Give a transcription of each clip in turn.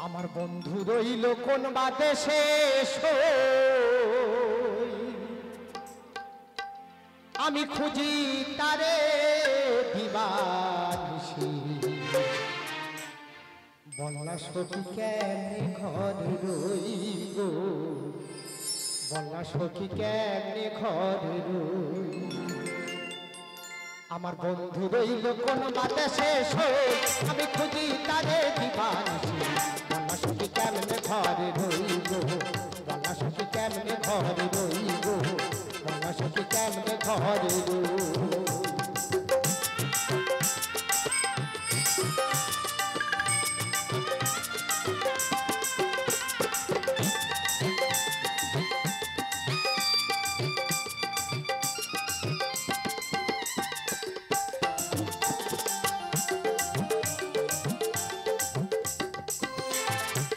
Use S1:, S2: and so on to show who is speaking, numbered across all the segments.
S1: আমার বন্ধু রইল কোন বা দেশে, আমি খুঁজি তারে দিবানিশি। বললা সখী কেমনে ঘরে রইব, বললা সখী কেমনে ঘরে রই। আমার বন্ধু রইল কোন বা দেশে, আমি খুঁজি তারে দিবানিশি। বললা সখী কেমনে ঘরে রইব, বললা সখী কেমনে ঘরে রইব, বললা সখী কেমনে ঘরে রই।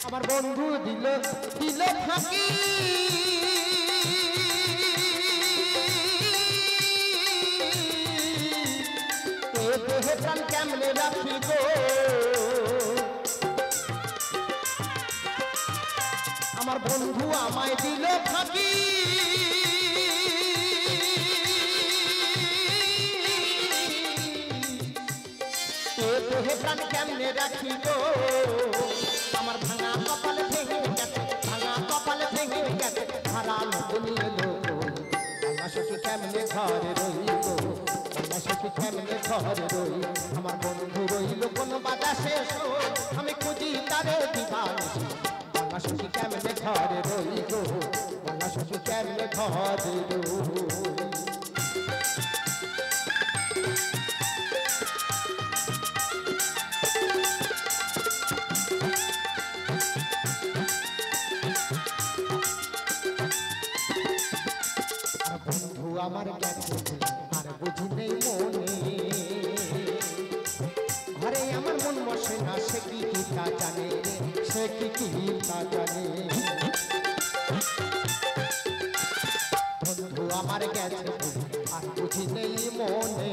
S1: আমার বন্ধু দিল দিল ফাঁকি, এ দেহে প্রাণ কেমনে রাখি গো। আমার বন্ধু আমায় দিল ফাঁকি, এ দেহে প্রাণ কেমনে রাখি গো। আমার ভাঙা কপালে ভেঙে গেছে, ভাঙা কপালে ভেঙে গেছে, হারানো দুনিয়া লোক। বললা সখী কেমনে ঘরে রইব, বললা সখী কেমনে ঘরে রই। আমার বন্ধু রইল কোন বাতাসে, আমি খুঁজি তারে দিবানিশি। বললা সখী কেমনে ঘরে রইব, বললা সখী কেমনে ঘরে রই। বন্ধু আমার গেছে আর বুঝি নেই মনে, ঘরে আমার মন বসে না, সে কি তা জানে, সে কি তা জানে। বন্ধু আমার গেছে আর বুঝি নেই মনে,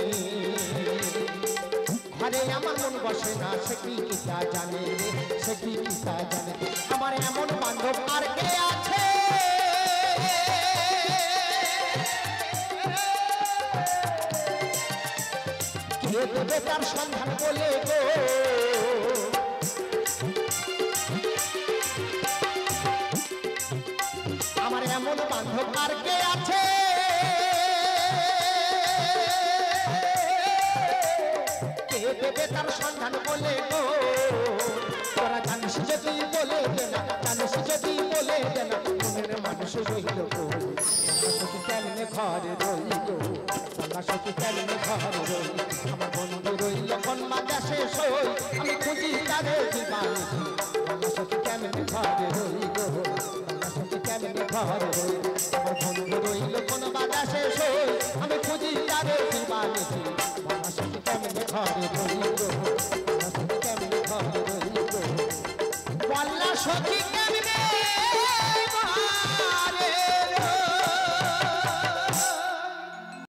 S1: ঘরে আমার মন বসে না, সে কি তা জানে, সে কি তা জানে। আমার এমন বান্ধব আর কে আছে, কে দেবে তার সন্ধান বলে গো। আমার এমন বান্ধব আর কে আছে, কে দেবে তার সন্ধান বলে গো। তোরা জানিস যদি বলে দে না, জানিস যদি বলে দে না, মনের মানুষ রইল গো। সখী কেমনে ঘরে রইল, বললা সখী কেমনে ঘরে রই। আমার বন্ধু রইল কোন বাতাসে, আমি খুঁজি তারে দিবানিশি। বললা সখী কেমনে ঘরে রইল, বললা সখী কেমনে ঘরে রই। আমার বন্ধু রইল কোন বাতাসে, আমি খুঁজি তারে দিবানিশি। বললা সখী কেমনে ঘরে রইল, বললা সখী কেমনে ঘরে রইল, বললা সখী।